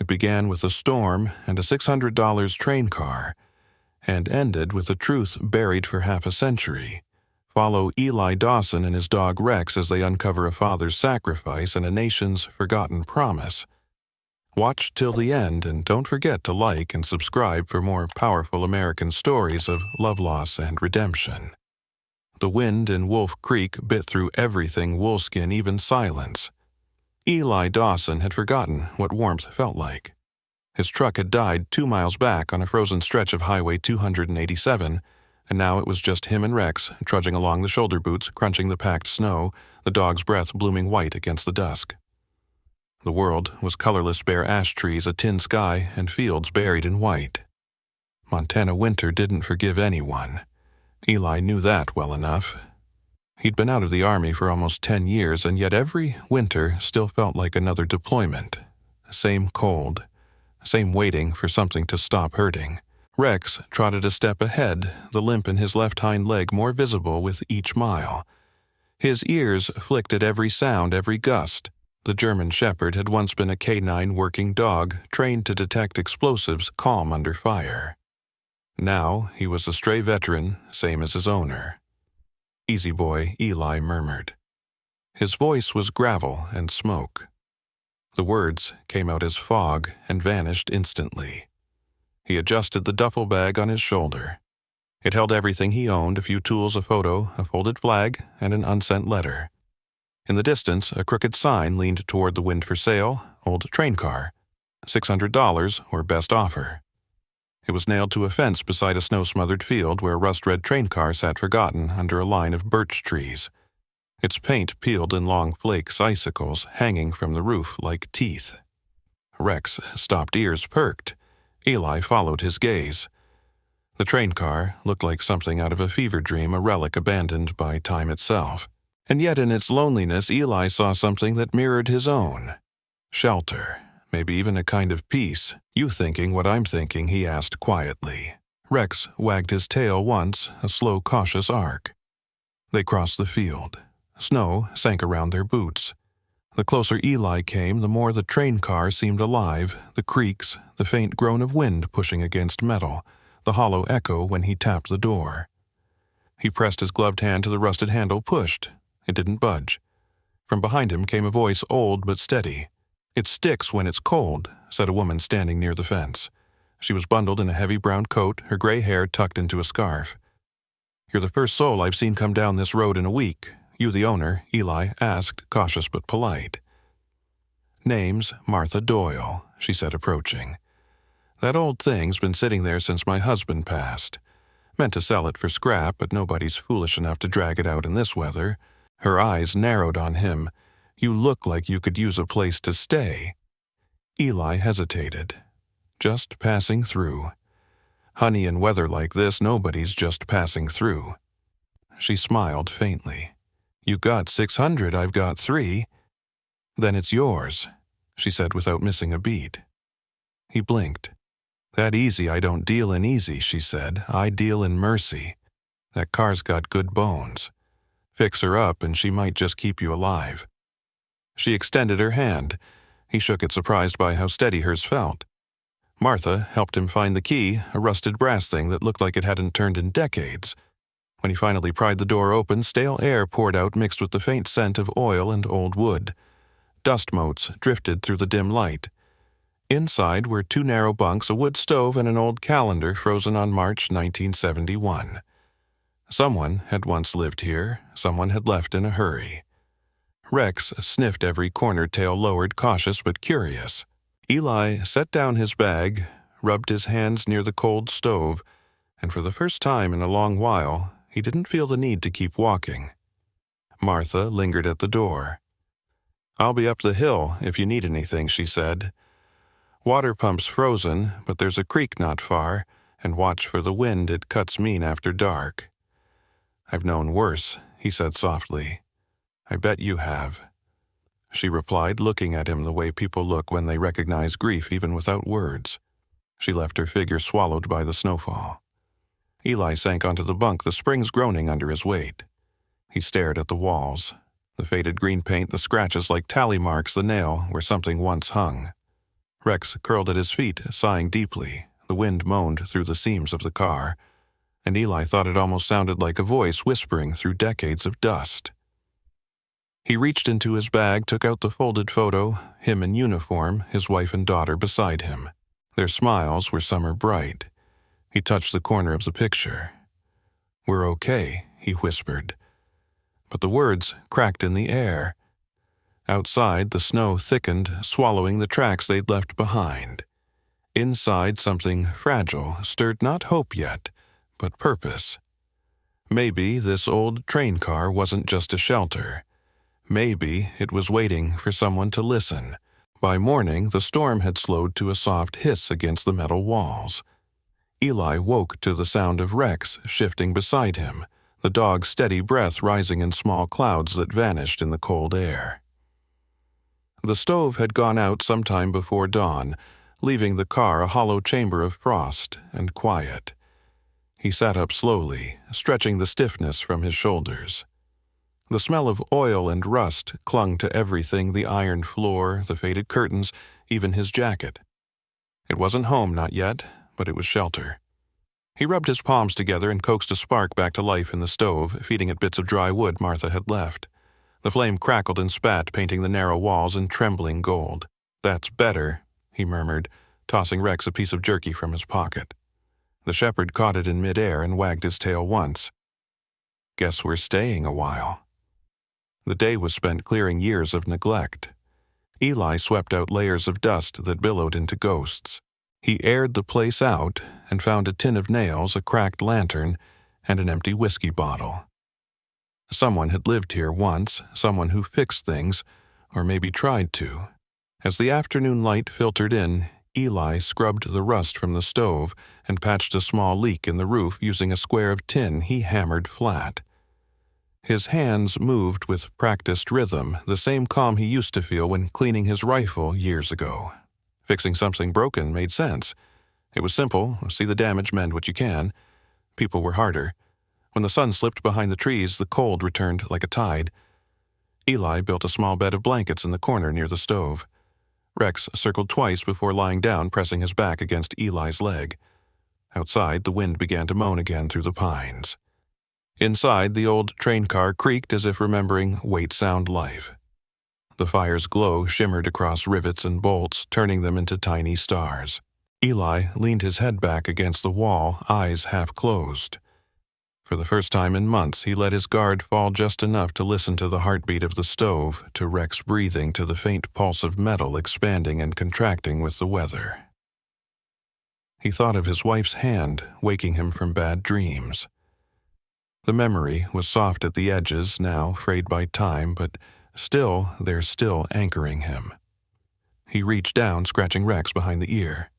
It began with a storm and a $600 train car, and ended with a truth buried for half a century. Follow Eli Dawson and his dog Rex as they uncover a father's sacrifice and a nation's forgotten promise. Watch till the end, and don't forget to like and subscribe for more powerful American stories of love loss and redemption. The wind in Wolf Creek bit through everything wolfskin, even silence. Eli Dawson had forgotten what warmth felt like. His truck had died 2 miles back on a frozen stretch of Highway 287, and now it was just him and Rex trudging along the shoulder boots, crunching the packed snow, the dog's breath blooming white against the dusk. The world was colorless bare ash trees, a tin sky, and fields buried in white. Montana winter didn't forgive anyone. Eli knew that well enough. He'd been out of the Army for almost 10 years, and yet every winter still felt like another deployment. Same cold, same waiting for something to stop hurting. Rex trotted a step ahead, the limp in his left hind leg more visible with each mile. His ears flicked at every sound, every gust. The German Shepherd had once been a canine working dog, trained to detect explosives, calm under fire. Now he was a stray veteran, same as his owner. "Easy boy," Eli murmured. His voice was gravel and smoke. The words came out as fog and vanished instantly. He adjusted the duffel bag on his shoulder. It held everything he owned, a few tools, a photo, a folded flag, and an unsent letter. In the distance, a crooked sign leaned toward the wind for sale, old train car, $600 or best offer. It was nailed to a fence beside a snow-smothered field where a rust-red train car sat forgotten under a line of birch trees. Its paint peeled in long flakes, icicles hanging from the roof like teeth. Rex stopped, ears perked. Eli followed his gaze. The train car looked like something out of a fever dream, a relic abandoned by time itself. And yet in its loneliness, Eli saw something that mirrored his own. Shelter, maybe even a kind of peace. "You thinking what I'm thinking?" he asked quietly. Rex wagged his tail once, a slow, cautious arc. They crossed the field. Snow sank around their boots. The closer Eli came, the more the train car seemed alive, the creaks, the faint groan of wind pushing against metal, the hollow echo when he tapped the door. He pressed his gloved hand to the rusted handle, pushed. It didn't budge. From behind him came a voice, old but steady. "It sticks when it's cold," said a woman standing near the fence. She was bundled in a heavy brown coat, her gray hair tucked into a scarf. "You're the first soul I've seen come down this road in a week. You the owner?" Eli asked, cautious but polite. "Name's Martha Doyle," she said, approaching. "That old thing's been sitting there since my husband passed. Meant to sell it for scrap, but nobody's foolish enough to drag it out in this weather." Her eyes narrowed on him. "You look like you could use a place to stay." Eli hesitated. "Just passing through." Honey, in weather like this, nobody's just passing through. She smiled faintly. "You got 600, I've got 3. "Then it's yours," she said without missing a beat. He blinked. "That easy I don't deal in easy," she said. "I deal in mercy. That car's got good bones. Fix her up and she might just keep you alive." She extended her hand. He shook it, surprised by how steady hers felt. Martha helped him find the key, a rusted brass thing that looked like it hadn't turned in decades. When he finally pried the door open, stale air poured out mixed with the faint scent of oil and old wood. Dust motes drifted through the dim light. Inside were 2 narrow bunks, a wood stove, and an old calendar frozen on March 1971. Someone had once lived here, someone had left in a hurry. Rex sniffed every corner, tail lowered, cautious but curious. Eli set down his bag, rubbed his hands near the cold stove, and for the first time in a long while, he didn't feel the need to keep walking. Martha lingered at the door. "I'll be up the hill if you need anything," she said. "Water pump's frozen, but there's a creek not far, and watch for the wind, it cuts mean after dark." "I've known worse," he said softly. "I bet you have." She replied, looking at him the way people look when they recognize grief even without words. She left her figure swallowed by the snowfall. Eli sank onto the bunk, the springs groaning under his weight. He stared at the walls, the faded green paint, the scratches like tally marks, the nail where something once hung. Rex curled at his feet, sighing deeply. The wind moaned through the seams of the car, and Eli thought it almost sounded like a voice whispering through decades of dust. He reached into his bag, took out the folded photo, him in uniform, his wife and daughter beside him. Their smiles were summer bright. He touched the corner of the picture. "We're okay," he whispered. But the words cracked in the air. Outside, the snow thickened, swallowing the tracks they'd left behind. Inside, something fragile stirred not hope yet, but purpose. Maybe this old train car wasn't just a shelter. Maybe it was waiting for someone to listen. By morning, the storm had slowed to a soft hiss against the metal walls. Eli woke to the sound of Rex shifting beside him, the dog's steady breath rising in small clouds that vanished in the cold air. The stove had gone out sometime before dawn, leaving the car a hollow chamber of frost and quiet. He sat up slowly, stretching the stiffness from his shoulders. The smell of oil and rust clung to everything: the iron floor, the faded curtains, even his jacket. It wasn't home, not yet, but it was shelter. He rubbed his palms together and coaxed a spark back to life in the stove, feeding it bits of dry wood Martha had left. The flame crackled and spat, painting the narrow walls in trembling gold. "That's better," he murmured, tossing Rex a piece of jerky from his pocket. The shepherd caught it in midair and wagged his tail once. "Guess we're staying a while." The day was spent clearing years of neglect. Eli swept out layers of dust that billowed into ghosts. He aired the place out and found a tin of nails, a cracked lantern, and an empty whiskey bottle. Someone had lived here once, someone who fixed things, or maybe tried to. As the afternoon light filtered in, Eli scrubbed the rust from the stove and patched a small leak in the roof using a square of tin he hammered flat. His hands moved with practiced rhythm, the same calm he used to feel when cleaning his rifle years ago. Fixing something broken made sense. It was simple: see the damage, mend what you can. People were harder. When the sun slipped behind the trees, the cold returned like a tide. Eli built a small bed of blankets in the corner near the stove. Rex circled twice before lying down, pressing his back against Eli's leg. Outside, the wind began to moan again through the pines. Inside, the old train car creaked as if remembering wait sound life. The fire's glow shimmered across rivets and bolts, turning them into tiny stars. Eli leaned his head back against the wall, eyes half closed. For the first time in months, he let his guard fall just enough to listen to the heartbeat of the stove, to Rex breathing, to the faint pulse of metal expanding and contracting with the weather. He thought of his wife's hand, waking him from bad dreams. The memory was soft at the edges, now frayed by time, but they're still anchoring him. He reached down, scratching Rex behind the ear.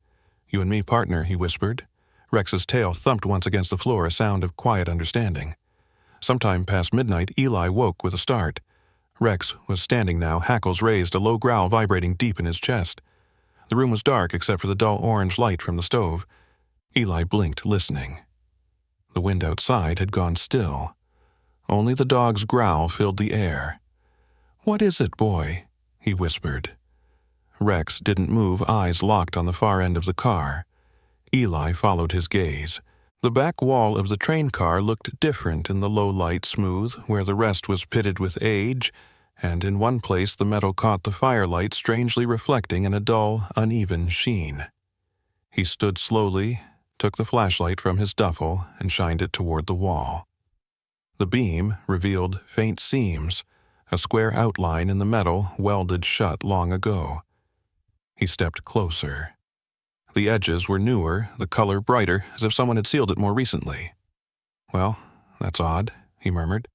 "You and me, partner," he whispered. Rex's tail thumped once against the floor, a sound of quiet understanding. Sometime past midnight, Eli woke with a start. Rex was standing now, hackles raised, a low growl vibrating deep in his chest. The room was dark except for the dull orange light from the stove. Eli blinked, listening. The wind outside had gone still. Only the dog's growl filled the air. "What is it, boy?" he whispered. Rex didn't move, eyes locked on the far end of the car. Eli followed his gaze. The back wall of the train car looked different in the low light, smooth, where the rest was pitted with age, and in one place the metal caught the firelight, strangely reflecting in a dull, uneven sheen. He stood slowly, took the flashlight from his duffel, and shined it toward the wall. The beam revealed faint seams, a square outline in the metal welded shut long ago. He stepped closer. The edges were newer, the color brighter, as if someone had sealed it more recently. "Well, that's odd," he murmured.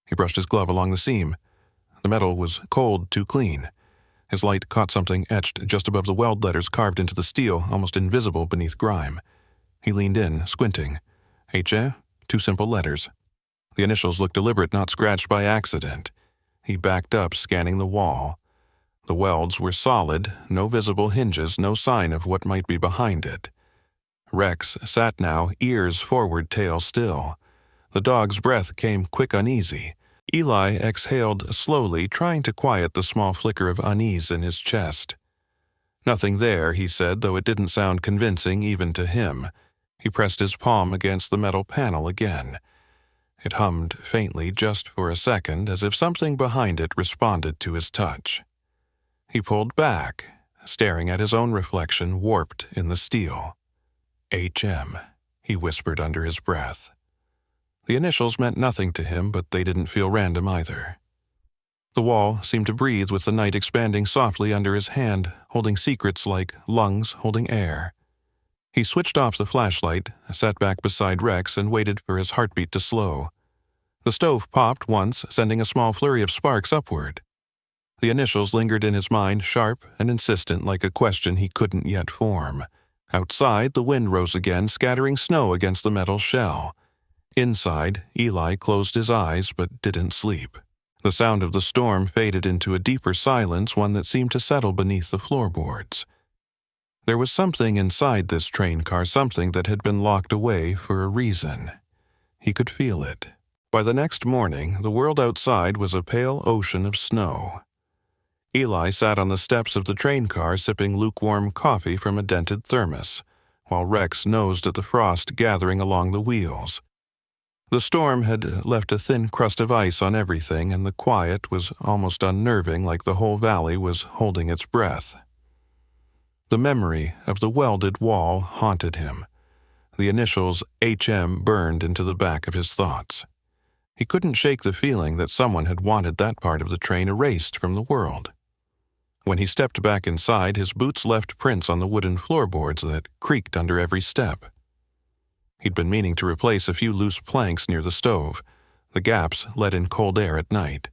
He brushed his glove along the seam. The metal was cold, too clean. His light caught something etched just above the weld letters carved into the steel, almost invisible beneath grime. He leaned in, squinting. "H.A.? 2 simple letters." The initials looked deliberate, not scratched by accident. He backed up, scanning the wall. The welds were solid, no visible hinges, no sign of what might be behind it. Rex sat now, ears forward, tail still. The dog's breath came quick, uneasy. Eli exhaled slowly, trying to quiet the small flicker of unease in his chest. Nothing there, he said, though it didn't sound convincing even to him. He pressed his palm against the metal panel again. It hummed faintly just for a second, as if something behind it responded to his touch. He pulled back, staring at his own reflection warped in the steel. HM, he whispered under his breath. The initials meant nothing to him, but they didn't feel random either. The wall seemed to breathe with the night expanding softly under his hand, holding secrets like lungs holding air. He switched off the flashlight, sat back beside Rex, and waited for his heartbeat to slow. The stove popped once, sending a small flurry of sparks upward. The initials lingered in his mind, sharp and insistent, like a question he couldn't yet form. Outside, the wind rose again, scattering snow against the metal shell. Inside, Eli closed his eyes but didn't sleep. The sound of the storm faded into a deeper silence, one that seemed to settle beneath the floorboards. There was something inside this train car, something that had been locked away for a reason. He could feel it. By the next morning, the world outside was a pale ocean of snow. Eli sat on the steps of the train car sipping lukewarm coffee from a dented thermos, while Rex nosed at the frost gathering along the wheels. The storm had left a thin crust of ice on everything, and the quiet was almost unnerving, like the whole valley was holding its breath. The memory of the welded wall haunted him. The initials HM burned into the back of his thoughts. He couldn't shake the feeling that someone had wanted that part of the train erased from the world. When he stepped back inside, his boots left prints on the wooden floorboards that creaked under every step. He'd been meaning to replace a few loose planks near the stove. The gaps let in cold air at night.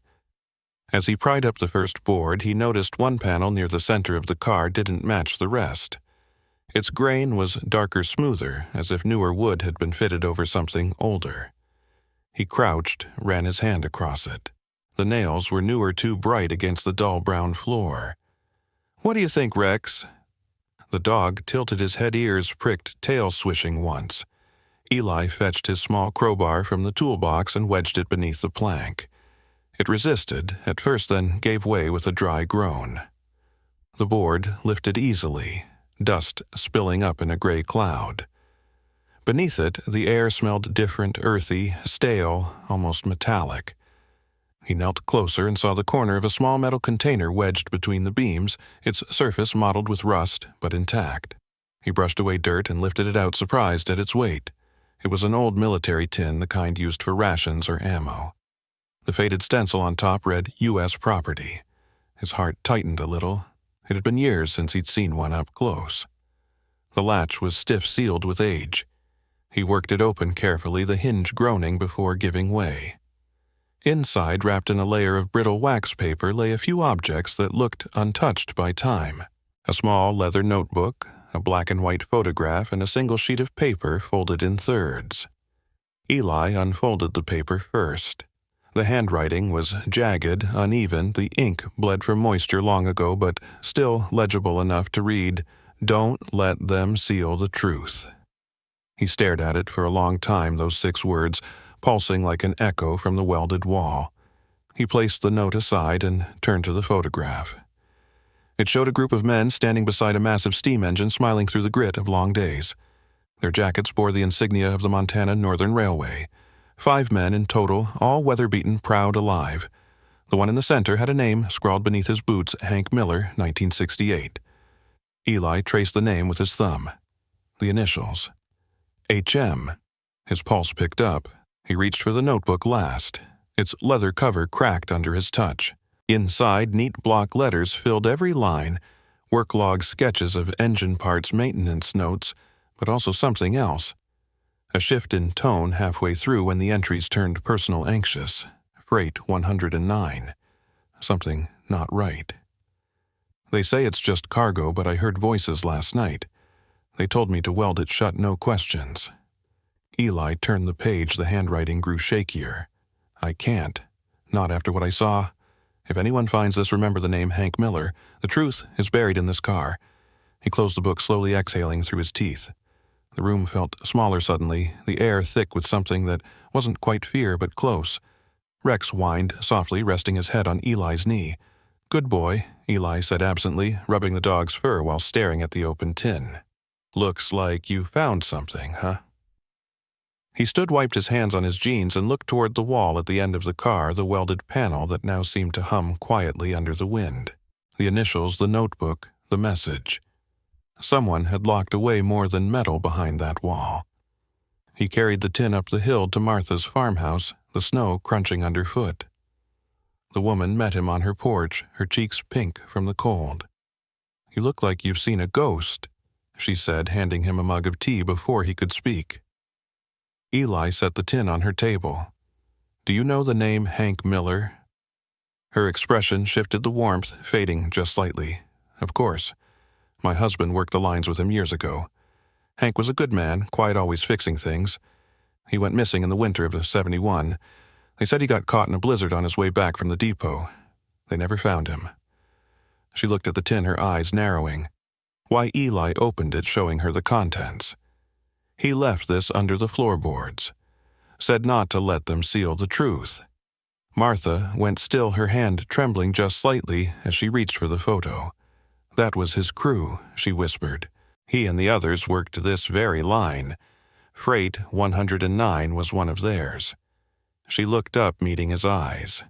As he pried up the first board, he noticed one panel near the center of the car didn't match the rest. Its grain was darker, smoother, as if newer wood had been fitted over something older. He crouched, ran his hand across it. The nails were newer, too bright against the dull brown floor. "What do you think, Rex?" The dog tilted his head, ears pricked, tail swishing once. Eli fetched his small crowbar from the toolbox and wedged it beneath the plank. It resisted, at first, then gave way with a dry groan. The board lifted easily, dust spilling up in a gray cloud. Beneath it, the air smelled different, earthy, stale, almost metallic. He knelt closer and saw the corner of a small metal container wedged between the beams, its surface mottled with rust, but intact. He brushed away dirt and lifted it out, surprised at its weight. It was an old military tin, the kind used for rations or ammo. The faded stencil on top read U.S. Property. His heart tightened a little. It had been years since he'd seen one up close. The latch was stiff-sealed with age. He worked it open carefully, the hinge groaning before giving way. Inside, wrapped in a layer of brittle wax paper, lay a few objects that looked untouched by time. A small leather notebook, a black and white photograph, and a single sheet of paper folded in thirds. Eli unfolded the paper first. The handwriting was jagged, uneven, the ink bled from moisture long ago, but still legible enough to read, "Don't let them seal the truth." He stared at it for a long time, those 6 words, pulsing like an echo from the welded wall. He placed the note aside and turned to the photograph. It showed a group of men standing beside a massive steam engine, smiling through the grit of long days. Their jackets bore the insignia of the Montana Northern Railway. 5 men in total, all weather-beaten, proud, alive. The one in the center had a name scrawled beneath his boots, Hank Miller, 1968. Eli traced the name with his thumb. The initials. HM. His pulse picked up. He reached for the notebook last. Its leather cover cracked under his touch. Inside, neat block letters filled every line, work log sketches of engine parts maintenance notes, but also something else. A shift in tone halfway through when the entries turned personal anxious. Freight 109. Something not right. They say it's just cargo, but I heard voices last night. They told me to weld it shut, no questions. Eli turned the page, the handwriting grew shakier. I can't. Not after what I saw. If anyone finds this, remember the name Hank Miller. The truth is buried in this car. He closed the book, slowly exhaling through his teeth. The room felt smaller suddenly, the air thick with something that wasn't quite fear but close. Rex whined softly, resting his head on Eli's knee. "Good boy," Eli said absently, rubbing the dog's fur while staring at the open tin. "Looks like you found something, huh?" He stood, wiped his hands on his jeans, and looked toward the wall at the end of the car, the welded panel that now seemed to hum quietly under the wind. The initials, the notebook, the message. Someone had locked away more than metal behind that wall. He carried the tin up the hill to Martha's farmhouse, the snow crunching underfoot. The woman met him on her porch, her cheeks pink from the cold. "You look like you've seen a ghost," she said, handing him a mug of tea before he could speak. Eli set the tin on her table. "Do you know the name Hank Miller?" Her expression shifted, the warmth fading just slightly. "Of course. My husband worked the lines with him years ago. Hank was a good man, quite always fixing things. He went missing in the winter of '71. They said he got caught in a blizzard on his way back from the depot. They never found him." She looked at the tin, her eyes narrowing. Why Eli opened it, showing her the contents. He left this under the floorboards. Said not to let them seal the truth. Martha went still, her hand trembling just slightly as she reached for the photo. "That was his crew," she whispered. "He and the others worked this very line. Freight 109 was one of theirs." She looked up, meeting his eyes.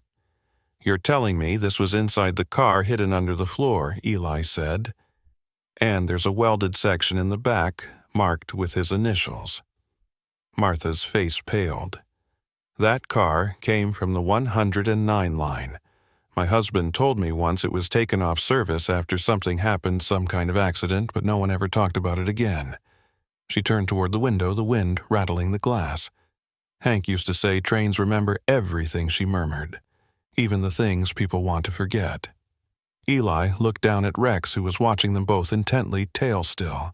"You're telling me this was inside the car, hidden under the floor," Eli said. "And there's a welded section in the back, marked with his initials." Martha's face paled. "That car came from the 109 line. My husband told me once it was taken off service after something happened, some kind of accident, but no one ever talked about it again." She turned toward the window, the wind rattling the glass. "Hank used to say trains remember everything," she murmured. "Even the things people want to forget." Eli looked down at Rex, who was watching them both intently, tail still.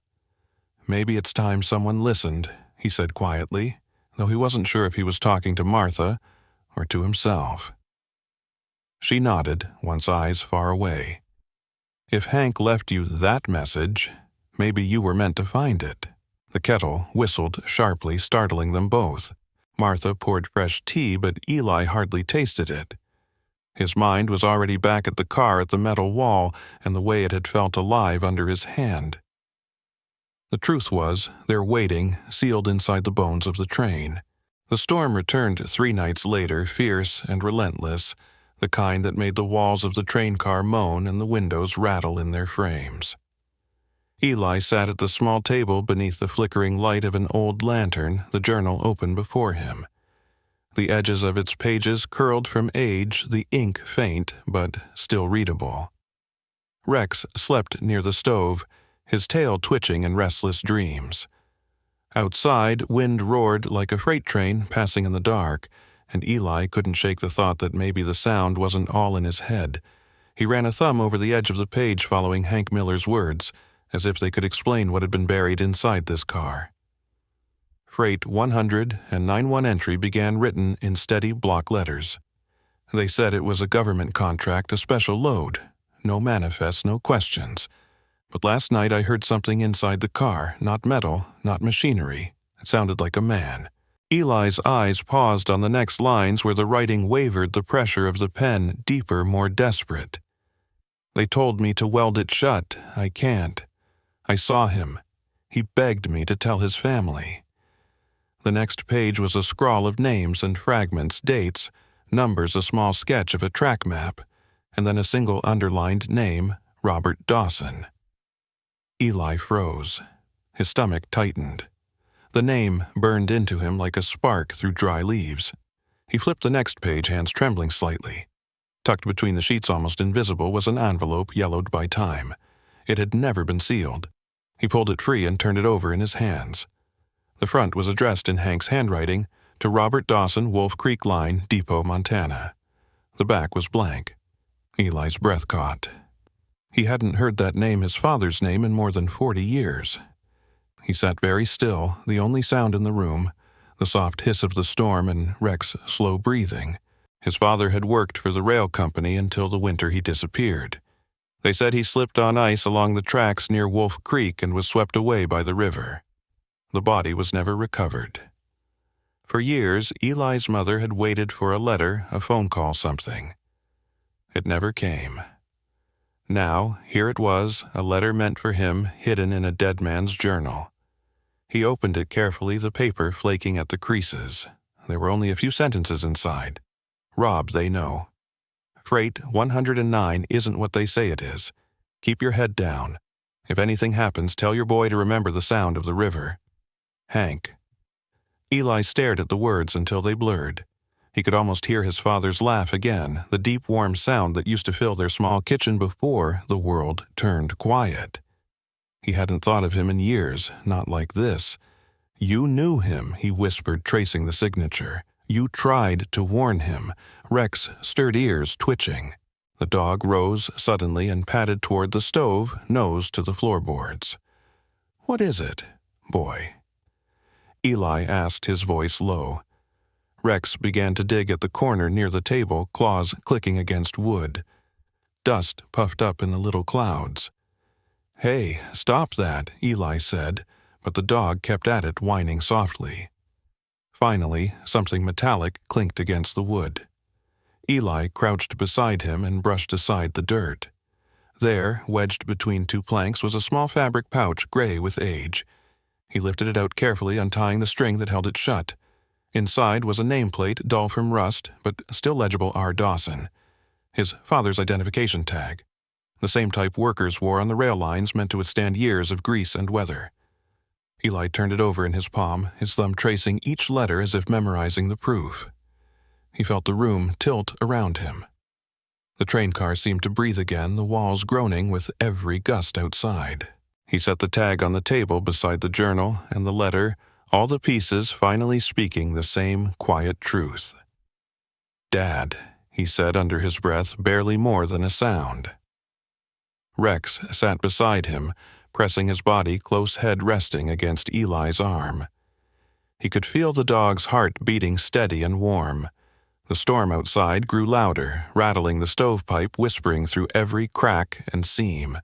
"Maybe it's time someone listened," he said quietly, though he wasn't sure if he was talking to Martha or to himself. She nodded, once eyes far away. "If Hank left you that message, maybe you were meant to find it." The kettle whistled sharply, startling them both. Martha poured fresh tea, but Eli hardly tasted it. His mind was already back at the car, at the metal wall, and the way it had felt alive under his hand. The truth was, they're waiting, sealed inside the bones of the train. The storm returned 3 nights later, fierce and relentless, the kind that made the walls of the train car moan and the windows rattle in their frames. Eli sat at the small table beneath the flickering light of an old lantern, the journal open before him. The edges of its pages curled from age, the ink faint, but still readable. Rex slept near the stove, his tail twitching in restless dreams. Outside, wind roared like a freight train passing in the dark, and Eli couldn't shake the thought that maybe the sound wasn't all in his head. He ran a thumb over the edge of the page following Hank Miller's words, as if they could explain what had been buried inside this car. Freight 100 and 91 entry began, written in steady block letters. They said it was a government contract, a special load. No manifest, no questions. But last night I heard something inside the car, not metal, not machinery. It sounded like a man. Eli's eyes paused on the next lines where the writing wavered, the pressure of the pen deeper, more desperate. "They told me to weld it shut. I can't. I saw him. He begged me to tell his family." The next page was a scrawl of names and fragments, dates, numbers, a small sketch of a track map, and then a single underlined name, Robert Dawson. Eli froze. His stomach tightened. The name burned into him like a spark through dry leaves. He flipped the next page, hands trembling slightly. Tucked between the sheets, almost invisible, was an envelope yellowed by time. It had never been sealed. He pulled it free and turned it over in his hands. The front was addressed in Hank's handwriting to Robert Dawson, Wolf Creek Line, Depot, Montana. The back was blank. Eli's breath caught. He hadn't heard that name, his father's name, in more than 40 years. He sat very still, the only sound in the room, the soft hiss of the storm and Rex's slow breathing. His father had worked for the rail company until the winter he disappeared. They said he slipped on ice along the tracks near Wolf Creek and was swept away by the river. The body was never recovered. For years, Eli's mother had waited for a letter, a phone call, something. It never came. Now, here it was, a letter meant for him, hidden in a dead man's journal. He opened it carefully, the paper flaking at the creases. There were only a few sentences inside. Rob, they know. Freight 109 isn't what they say it is. Keep your head down. If anything happens, tell your boy to remember the sound of the river. Hank. Eli stared at the words until they blurred. He could almost hear his father's laugh again, the deep, warm sound that used to fill their small kitchen before the world turned quiet. He hadn't thought of him in years, not like this. You knew him, he whispered, tracing the signature. You tried to warn him. Rex stirred ears, twitching. The dog rose suddenly and padded toward the stove, nose to the floorboards. What is it, boy? Eli asked, his voice low. Rex began to dig at the corner near the table, claws clicking against wood. Dust puffed up in the little clouds. Hey, stop that, Eli said, but the dog kept at it, whining softly. Finally, something metallic clinked against the wood. Eli crouched beside him and brushed aside the dirt. There, wedged between two planks, was a small fabric pouch, gray with age. He lifted it out carefully, untying the string that held it shut. Inside was a nameplate, dull from rust, but still legible R. Dawson. His father's identification tag. The same type workers wore on the rail lines, meant to withstand years of grease and weather. Eli turned it over in his palm, his thumb tracing each letter as if memorizing the proof. He felt the room tilt around him. The train car seemed to breathe again, the walls groaning with every gust outside. He set the tag on the table beside the journal and the letter, all the pieces finally speaking the same quiet truth. Dad, he said under his breath, barely more than a sound. Rex sat beside him, pressing his body, close head resting against Eli's arm. He could feel the dog's heart beating steady and warm. The storm outside grew louder, rattling the stovepipe, whispering through every crack and seam.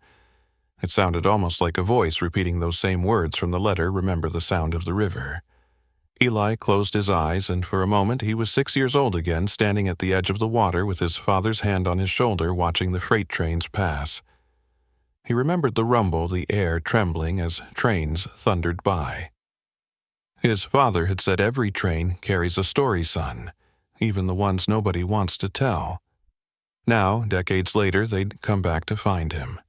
It sounded almost like a voice repeating those same words from the letter, remember the sound of the river. Eli closed his eyes, and for a moment he was 6 years old again, standing at the edge of the water with his father's hand on his shoulder, watching the freight trains pass. He remembered the rumble, the air trembling as trains thundered by. His father had said every train carries a story, son, even the ones nobody wants to tell. Now, decades later, they'd come back to find him.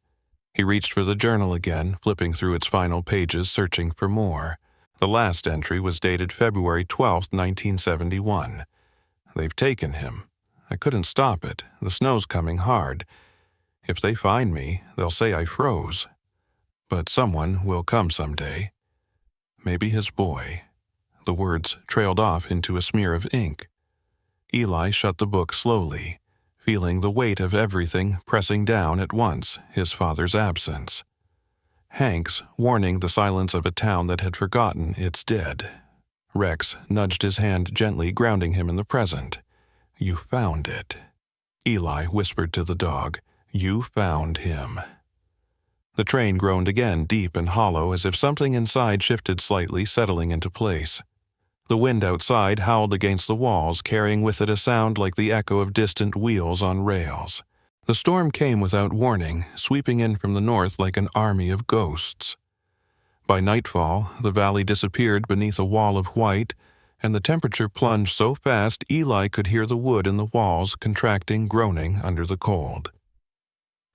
He reached for the journal again, flipping through its final pages, searching for more. The last entry was dated February 12, 1971. They've taken him. I couldn't stop it. The snow's coming hard. If they find me, they'll say I froze. But someone will come someday. Maybe his boy. The words trailed off into a smear of ink. Eli shut the book slowly, feeling the weight of everything pressing down at once, his father's absence. Hank's warning, the silence of a town that had forgotten its dead. Rex nudged his hand gently, grounding him in the present. You found it. Eli whispered to the dog. You found him. The train groaned again, deep and hollow, as if something inside shifted slightly, settling into place. The wind outside howled against the walls, carrying with it a sound like the echo of distant wheels on rails. The storm came without warning, sweeping in from the north like an army of ghosts. By nightfall, the valley disappeared beneath a wall of white, and the temperature plunged so fast Eli could hear the wood in the walls contracting, groaning under the cold.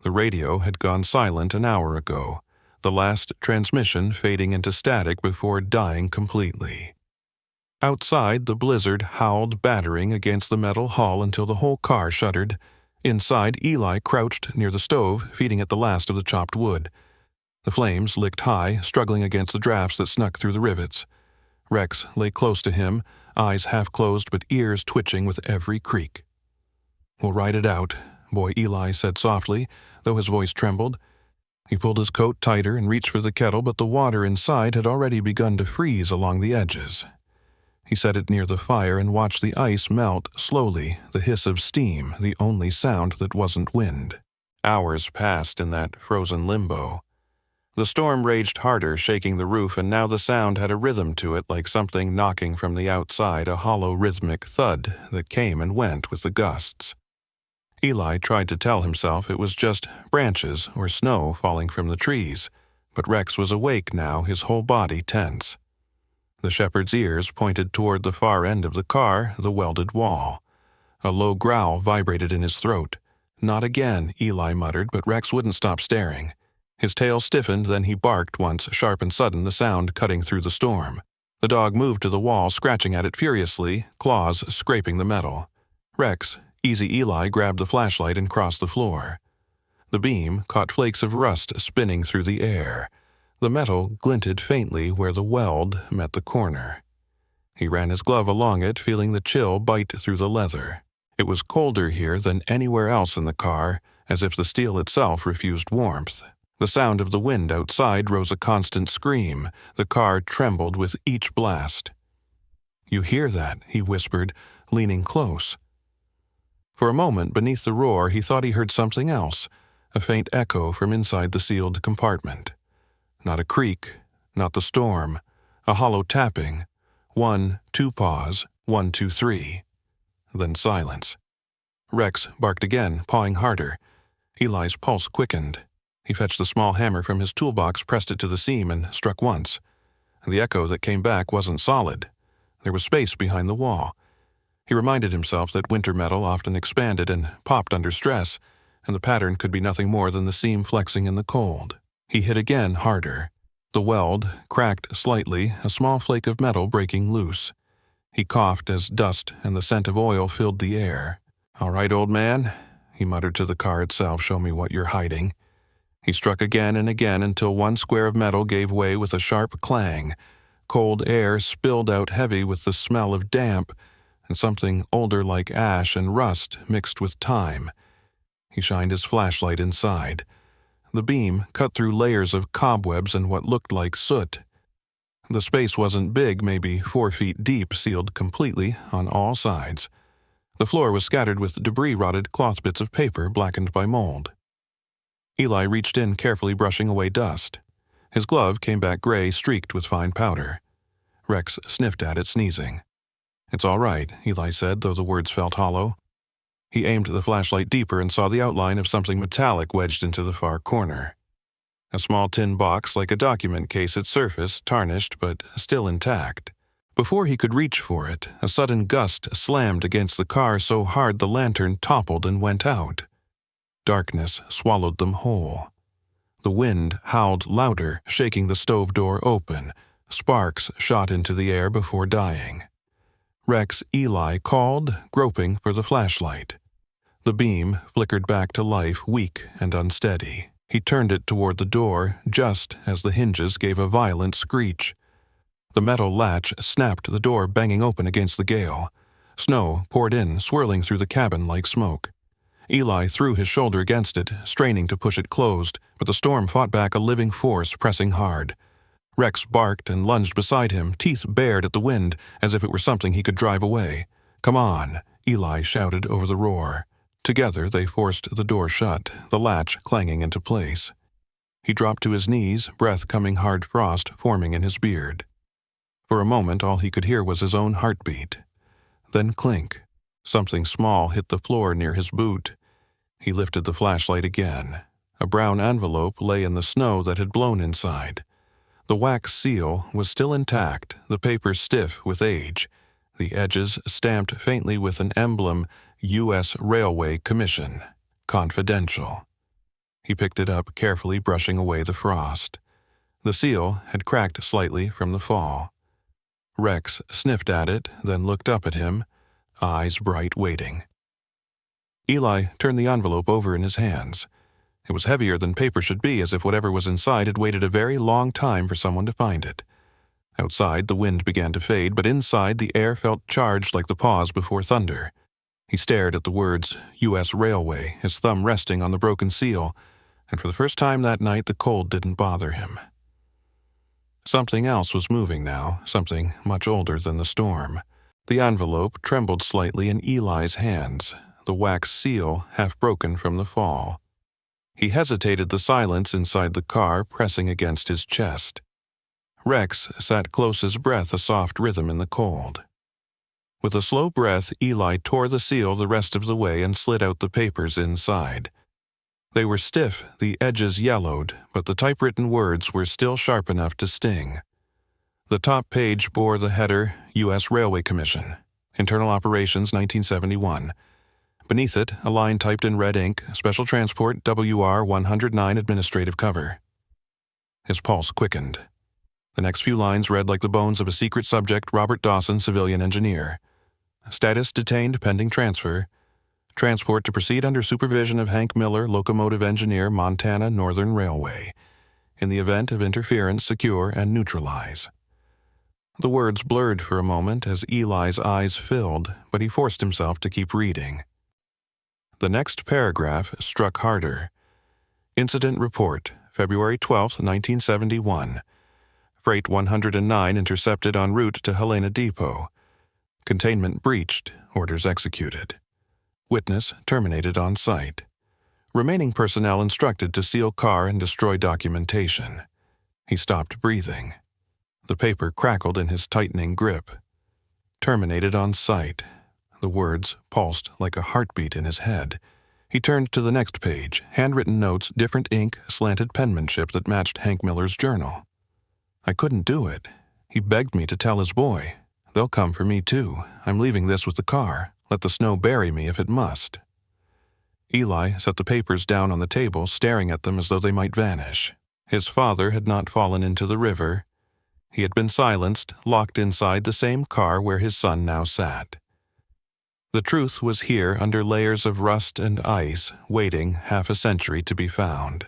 The radio had gone silent an hour ago, the last transmission fading into static before dying completely. Outside, the blizzard howled, battering against the metal hull until the whole car shuddered. Inside, Eli crouched near the stove, feeding it the last of the chopped wood. The flames licked high, struggling against the drafts that snuck through the rivets. Rex lay close to him, eyes half closed but ears twitching with every creak. We'll ride it out, boy Eli said softly, though his voice trembled. He pulled his coat tighter and reached for the kettle, but the water inside had already begun to freeze along the edges. He set it near the fire and watched the ice melt slowly, the hiss of steam, the only sound that wasn't wind. Hours passed in that frozen limbo. The storm raged harder, shaking the roof, and now the sound had a rhythm to it, like something knocking from the outside, a hollow rhythmic thud that came and went with the gusts. Eli tried to tell himself it was just branches or snow falling from the trees, but Rex was awake now, his whole body tense. The shepherd's ears pointed toward the far end of the car, the welded wall. A low growl vibrated in his throat. "Not again," Eli muttered, but Rex wouldn't stop staring. His tail stiffened, then he barked once, sharp and sudden, the sound cutting through the storm. The dog moved to the wall, scratching at it furiously, claws scraping the metal. Rex, Easy Eli, grabbed the flashlight and crossed the floor. The beam caught flakes of rust spinning through the air. The metal glinted faintly where the weld met the corner. He ran his glove along it, feeling the chill bite through the leather. It was colder here than anywhere else in the car, as if the steel itself refused warmth. The sound of the wind outside rose a constant scream. The car trembled with each blast. "You hear that?" he whispered, leaning close. For a moment, beneath the roar, he thought he heard something else, a faint echo from inside the sealed compartment. Not a creak, not the storm, a hollow tapping. 1, 2 pause, 1, 2, 3. Then silence. Rex barked again, pawing harder. Eli's pulse quickened. He fetched the small hammer from his toolbox, pressed it to the seam, and struck once. The echo that came back wasn't solid. There was space behind the wall. He reminded himself that winter metal often expanded and popped under stress, and the pattern could be nothing more than the seam flexing in the cold. He hit again, harder. The weld cracked slightly, a small flake of metal breaking loose. He coughed as dust and the scent of oil filled the air. "All right, old man," he muttered to the car itself, "show me what you're hiding." He struck again and again until one square of metal gave way with a sharp clang. Cold air spilled out heavy with the smell of damp, and something older like ash and rust mixed with time. He shined his flashlight inside. The beam cut through layers of cobwebs and what looked like soot. The space wasn't big, maybe 4 feet deep, sealed completely on all sides. The floor was scattered with debris-rotted cloth bits of paper blackened by mold. Eli reached in, carefully brushing away dust. His glove came back gray, streaked with fine powder. Rex sniffed at it, sneezing. "It's all right," Eli said, though the words felt hollow. He aimed the flashlight deeper and saw the outline of something metallic wedged into the far corner. A small tin box like a document case, its surface tarnished but still intact. Before he could reach for it, a sudden gust slammed against the car so hard the lantern toppled and went out. Darkness swallowed them whole. The wind howled louder, shaking the stove door open. Sparks shot into the air before dying. Rex Eli called, groping for the flashlight. The beam flickered back to life, weak and unsteady. He turned it toward the door just as the hinges gave a violent screech. The metal latch snapped, the door banging open against the gale. Snow poured in, swirling through the cabin like smoke. Eli threw his shoulder against it, straining to push it closed, but the storm fought back, a living force pressing hard. Rex barked and lunged beside him, teeth bared at the wind, as if it were something he could drive away. "Come on," Eli shouted over the roar. Together they forced the door shut, the latch clanging into place. He dropped to his knees, breath coming hard frost forming in his beard. For a moment all he could hear was his own heartbeat. Then clink. Something small hit the floor near his boot. He lifted the flashlight again. A brown envelope lay in the snow that had blown inside. The wax seal was still intact, the paper stiff with age, the edges stamped faintly with an emblem, U.S. Railway Commission, confidential. He picked it up, carefully brushing away the frost. The seal had cracked slightly from the fall. Rex sniffed at it, then looked up at him, eyes bright, waiting. Eli turned the envelope over in his hands. It was heavier than paper should be, as if whatever was inside had waited a very long time for someone to find it. Outside, the wind began to fade, but inside, the air felt charged like the pause before thunder. He stared at the words, U.S. Railway, his thumb resting on the broken seal, and for the first time that night, the cold didn't bother him. Something else was moving now, something much older than the storm. The envelope trembled slightly in Eli's hands, the wax seal half broken from the fall. He hesitated, the silence inside the car pressing against his chest. Rex sat close, his breath a soft rhythm in the cold. With a slow breath, Eli tore the seal the rest of the way and slid out the papers inside. They were stiff, the edges yellowed, but the typewritten words were still sharp enough to sting. The top page bore the header, U.S. Railway Commission, Internal Operations 1971. Beneath it, a line typed in red ink, Special Transport WR 109 Administrative Cover. His pulse quickened. The next few lines read like the bones of a secret subject, Robert Dawson, civilian engineer. Status detained pending transfer. Transport to proceed under supervision of Hank Miller, locomotive engineer, Montana Northern Railway. In the event of interference, secure and neutralize. The words blurred for a moment as Eli's eyes filled, but he forced himself to keep reading. The next paragraph struck harder. Incident report, February 12, 1971. Freight 109 intercepted en route to Helena Depot. Containment breached, orders executed. Witness terminated on site. Remaining personnel instructed to seal car and destroy documentation. He stopped breathing. The paper crackled in his tightening grip. Terminated on site. The words pulsed like a heartbeat in his head. He turned to the next page, handwritten notes, different ink, slanted penmanship that matched Hank Miller's journal. I couldn't do it. He begged me to tell his boy. They'll come for me too. I'm leaving this with the car. Let the snow bury me if it must. Eli set the papers down on the table, staring at them as though they might vanish. His father had not fallen into the river. He had been silenced, locked inside the same car where his son now sat. The truth was here under layers of rust and ice, waiting half a century to be found.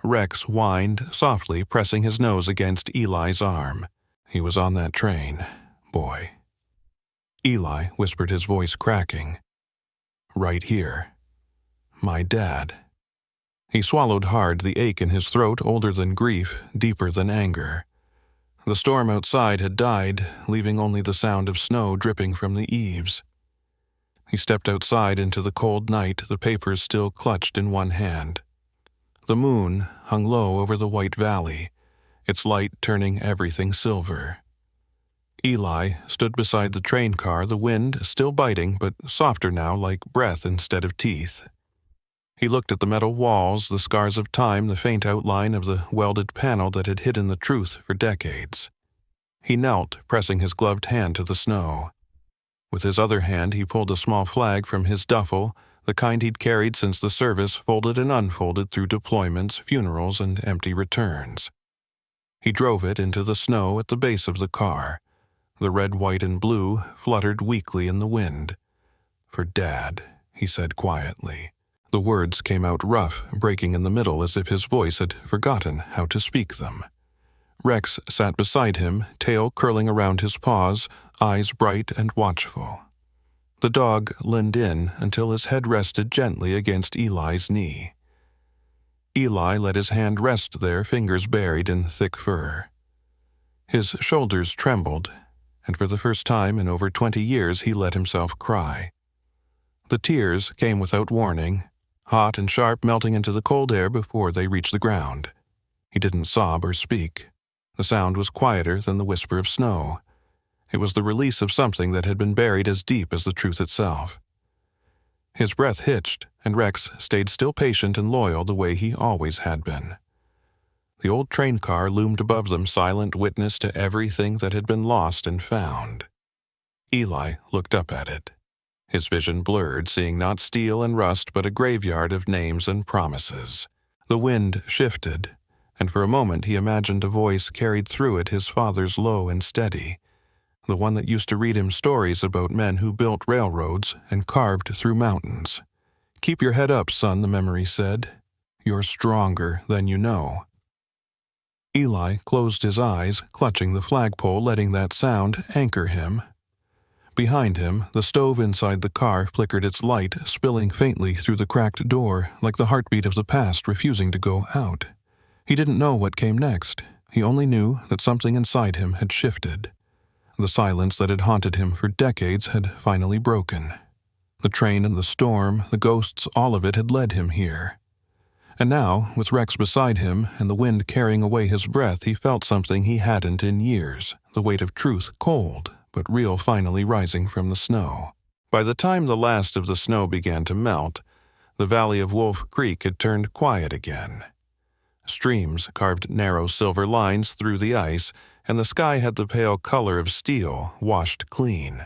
Rex whined, softly pressing his nose against Eli's arm. He was on that train, boy. Eli whispered, his voice cracking. Right here. My dad. He swallowed hard, the ache in his throat older than grief, deeper than anger. The storm outside had died, leaving only the sound of snow dripping from the eaves. He stepped outside into the cold night, the papers still clutched in one hand. The moon hung low over the white valley, its light turning everything silver. Eli stood beside the train car, the wind still biting, but softer now, like breath instead of teeth. He looked at the metal walls, the scars of time, the faint outline of the welded panel that had hidden the truth for decades. He knelt, pressing his gloved hand to the snow. With his other hand, he pulled a small flag from his duffel, the kind he'd carried since the service, folded and unfolded through deployments, funerals, and empty returns. He drove it into the snow at the base of the car. The red, white, and blue fluttered weakly in the wind. For Dad, he said quietly. The words came out rough, breaking in the middle as if his voice had forgotten how to speak them. Rex sat beside him, tail curling around his paws, eyes bright and watchful. The dog leaned in until his head rested gently against Eli's knee. Eli let his hand rest there, fingers buried in thick fur. His shoulders trembled, and for the first time in over 20 years he let himself cry. The tears came without warning, hot and sharp, melting into the cold air before they reached the ground. He didn't sob or speak. The sound was quieter than the whisper of snow. It was the release of something that had been buried as deep as the truth itself. His breath hitched, and Rex stayed still patient and loyal the way he always had been. The old train car loomed above them, silent witness to everything that had been lost and found. Eli looked up at it. His vision blurred, seeing not steel and rust but a graveyard of names and promises. The wind shifted, and for a moment he imagined a voice carried through it, his father's low and steady, the one that used to read him stories about men who built railroads and carved through mountains. "Keep your head up, son," the memory said. "You're stronger than you know." Eli closed his eyes, clutching the flagpole, letting that sound anchor him. Behind him, the stove inside the car flickered its light, spilling faintly through the cracked door, like the heartbeat of the past refusing to go out. He didn't know what came next. He only knew that something inside him had shifted. The silence that had haunted him for decades had finally broken. The train and the storm, the ghosts, all of it had led him here. And now, with Rex beside him and the wind carrying away his breath, he felt something he hadn't in years, the weight of truth, cold but real finally rising from the snow. By the time the last of the snow began to melt, the valley of Wolf Creek had turned quiet again. Streams carved narrow silver lines through the ice, and the sky had the pale color of steel washed clean.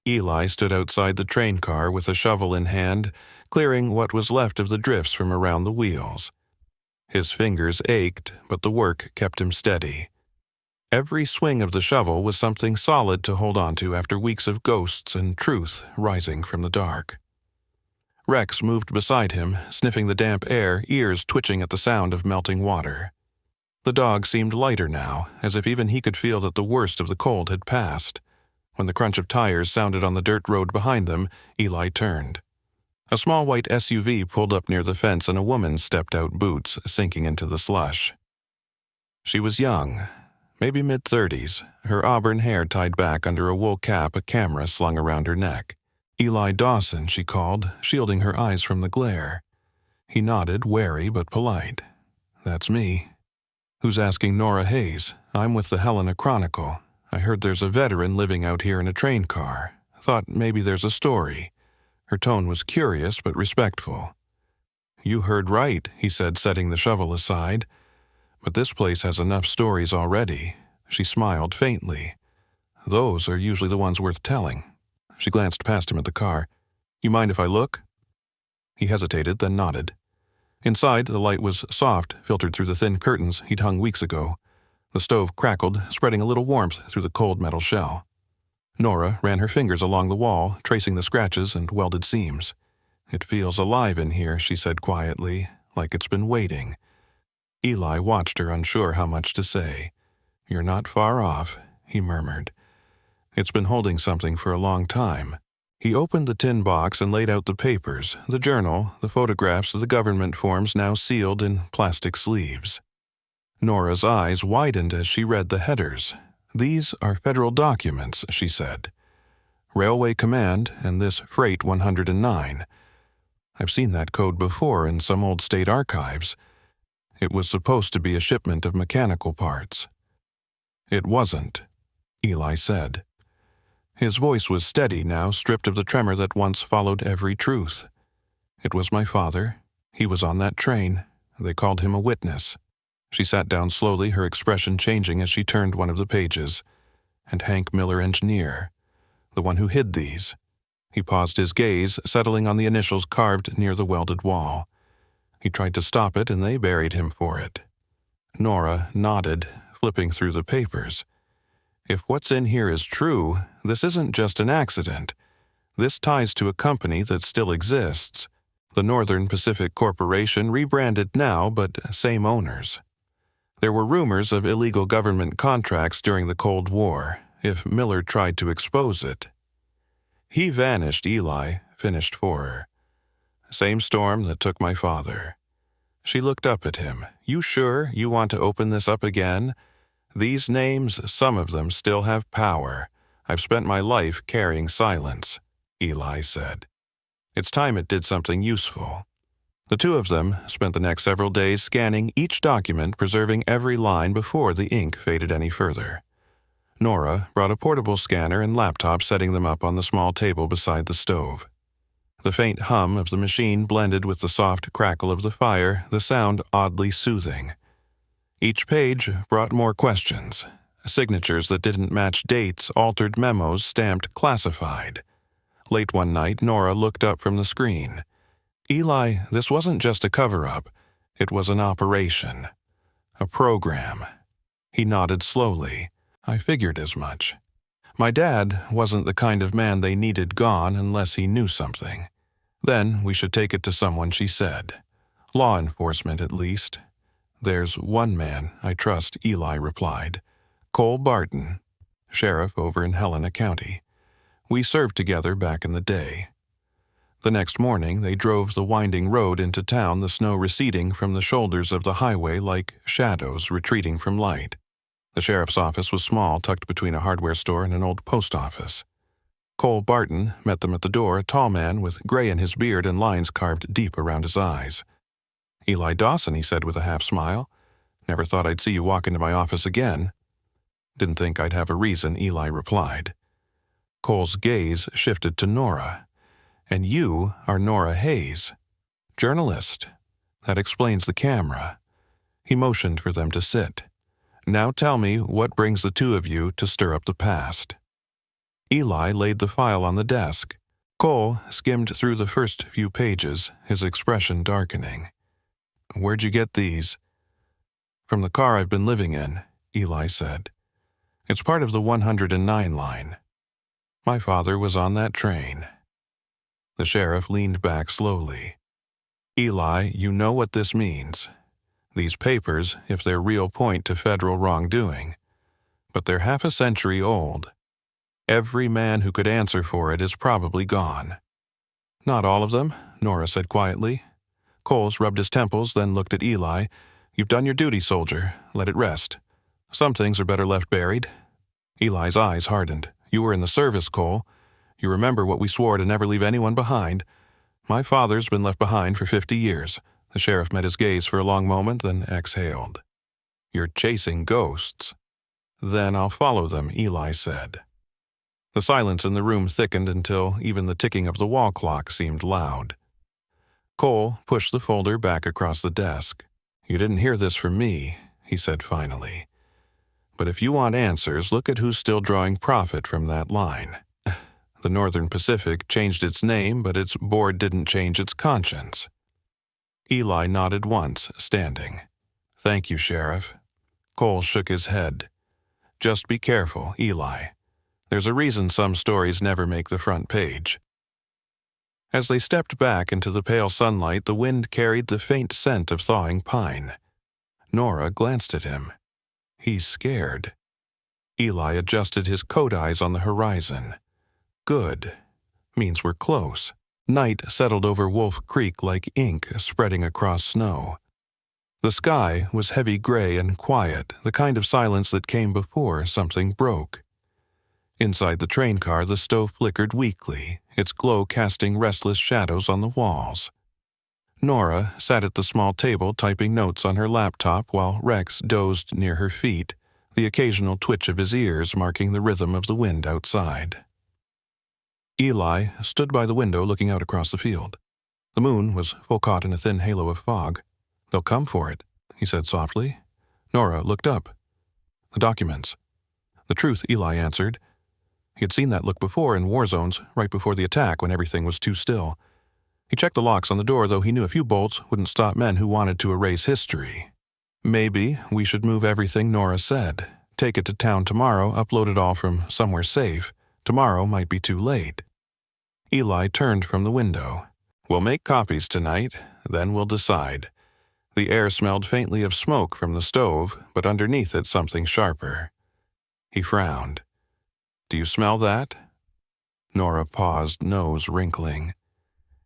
Eli stood outside the train car with a shovel in hand, clearing what was left of the drifts from around the wheels. His fingers ached, but the work kept him steady. Every swing of the shovel was something solid to hold on to after weeks of ghosts and truth rising from the dark. Rex moved beside him, sniffing the damp air, ears twitching at the sound of melting water. The dog seemed lighter now, as if even he could feel that the worst of the cold had passed. When the crunch of tires sounded on the dirt road behind them, Eli turned. A small white SUV pulled up near the fence and a woman stepped out, boots sinking into the slush. She was young, maybe mid-30s, her auburn hair tied back under a wool cap, a camera slung around her neck. Eli Dawson, she called, shielding her eyes from the glare. He nodded, wary but polite. "That's me." "Who's asking Nora Hayes? I'm with the Helena Chronicle. I heard there's a veteran living out here in a train car. Thought maybe there's a story." Her tone was curious but respectful. "You heard right," he said, setting the shovel aside. "But this place has enough stories already." She smiled faintly. "Those are usually the ones worth telling." She glanced past him at the car. "You mind if I look?" He hesitated, then nodded. Inside, the light was soft, filtered through the thin curtains he'd hung weeks ago. The stove crackled, spreading a little warmth through the cold metal shell. Nora ran her fingers along the wall, tracing the scratches and welded seams. "It feels alive in here," she said quietly, "like it's been waiting." Eli watched her, unsure how much to say. "You're not far off," he murmured. "It's been holding something for a long time." He opened the tin box and laid out the papers, the journal, the photographs of the government forms now sealed in plastic sleeves. Nora's eyes widened as she read the headers. "These are federal documents," she said. "Railway Command and this Freight 109. I've seen that code before in some old state archives. It was supposed to be a shipment of mechanical parts." "It wasn't," Eli said. His voice was steady now, stripped of the tremor that once followed every truth. "It was my father. He was on that train. They called him a witness." She sat down slowly, her expression changing as she turned one of the pages. "And Hank Miller, engineer. The one who hid these." He paused, his gaze settling on the initials carved near the welded wall. He tried to stop it, and they buried him for it. Nora nodded, flipping through the papers. "If what's in here is true, this isn't just an accident. This ties to a company that still exists. The Northern Pacific Corporation, rebranded now, but same owners. There were rumors of illegal government contracts during the Cold War, if Miller tried to expose it." "He vanished," Eli finished for her. "Same storm that took my father." She looked up at him. "You sure you want to open this up again? These names, some of them still have power. I've spent my life carrying silence," Eli said. "It's time it did something useful." The two of them spent the next several days scanning each document, preserving every line before the ink faded any further. Nora brought a portable scanner and laptop, setting them up on the small table beside the stove. The faint hum of the machine blended with the soft crackle of the fire, the sound oddly soothing. Each page brought more questions. Signatures that didn't match dates, altered memos stamped classified. Late one night, Nora looked up from the screen. "Eli, this wasn't just a cover-up. It was an operation. A program." He nodded slowly. "I figured as much. My dad wasn't the kind of man they needed gone unless he knew something. Then we should take it to someone," she said. "Law enforcement, at least." "There's one man I trust," Eli replied. "Cole Barton, sheriff over in Helena County. We served together back in the day." The next morning, they drove the winding road into town, the snow receding from the shoulders of the highway like shadows retreating from light. The sheriff's office was small, tucked between a hardware store and an old post office. Cole Barton met them at the door, a tall man with gray in his beard and lines carved deep around his eyes. "Eli Dawson," he said with a half smile. "Never thought I'd see you walk into my office again." Didn't think I'd have a reason, Eli replied. Cole's gaze shifted to Nora. And you are Nora Hayes. Journalist. That explains the camera. He motioned for them to sit. Now tell me what brings the two of you to stir up the past. Eli laid the file on the desk. Cole skimmed through the first few pages, his expression darkening. Where'd you get these? From the car I've been living in, Eli said. It's part of the 109 line. My father was on that train. The sheriff leaned back slowly. Eli, you know what this means. These papers, if they're real, point to federal wrongdoing. But they're half a century old. Every man who could answer for it is probably gone. Not all of them, Nora said quietly. Coles rubbed his temples, then looked at Eli. You've done your duty, soldier. Let it rest. Some things are better left buried. Eli's eyes hardened. You were in the service, Cole. You remember what we swore to never leave anyone behind. My father's been left behind for 50 years. The sheriff met his gaze for a long moment, then exhaled. You're chasing ghosts. Then I'll follow them, Eli said. The silence in the room thickened until even the ticking of the wall clock seemed loud. Cole pushed the folder back across the desk. You didn't hear this from me, he said finally. But if you want answers, look at who's still drawing profit from that line. The Northern Pacific changed its name, but its board didn't change its conscience. Eli nodded once, standing. Thank you, Sheriff. Cole shook his head. Just be careful, Eli. There's a reason some stories never make the front page. As they stepped back into the pale sunlight, the wind carried the faint scent of thawing pine. Nora glanced at him. He's scared. Eli adjusted his coat eyes on the horizon. Good. Means we're close. Night settled over Wolf Creek like ink spreading across snow. The sky was heavy gray and quiet, the kind of silence that came before something broke. Inside the train car, the stove flickered weakly, its glow casting restless shadows on the walls. Nora sat at the small table typing notes on her laptop while Rex dozed near her feet, the occasional twitch of his ears marking the rhythm of the wind outside. Eli stood by the window looking out across the field. The moon was full caught in a thin halo of fog. They'll come for it, he said softly. Nora looked up. The documents. The truth, Eli answered. He had seen that look before in war zones, right before the attack when everything was too still. He checked the locks on the door, though he knew a few bolts wouldn't stop men who wanted to erase history. Maybe we should move everything, Nora said. Take it to town tomorrow, upload it all from somewhere safe. Tomorrow might be too late. Eli turned from the window. We'll make copies tonight, then we'll decide. The air smelled faintly of smoke from the stove, but underneath it something sharper. He frowned. Do you smell that? Nora paused, nose wrinkling.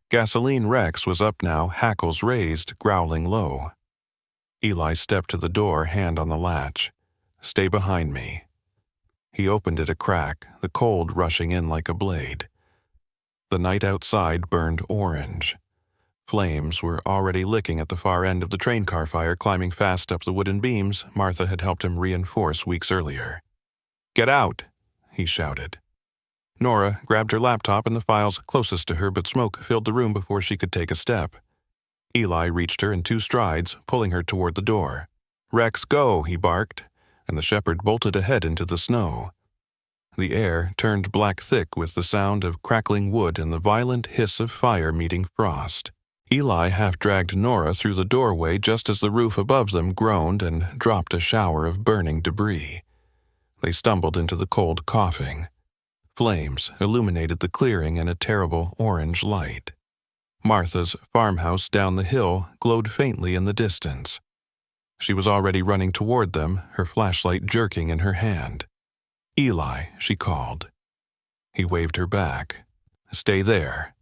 Gasoline Rex was up now, hackles raised, growling low. Eli stepped to the door, hand on the latch. Stay behind me. He opened it a crack, the cold rushing in like a blade. The night outside burned orange. Flames were already licking at the far end of the train car fire, climbing fast up the wooden beams Martha had helped him reinforce weeks earlier. Get out, he shouted. Nora grabbed her laptop and the files closest to her, but smoke filled the room before she could take a step. Eli reached her in 2 strides, pulling her toward the door. Rex, go, he barked, and the shepherd bolted ahead into the snow. The air turned black thick with the sound of crackling wood and the violent hiss of fire meeting frost. Eli half-dragged Nora through the doorway just as the roof above them groaned and dropped a shower of burning debris. They stumbled into the cold coughing. Flames illuminated the clearing in a terrible orange light. Martha's farmhouse down the hill glowed faintly in the distance. She was already running toward them, her flashlight jerking in her hand. Eli, she called. He waved her back. Stay there.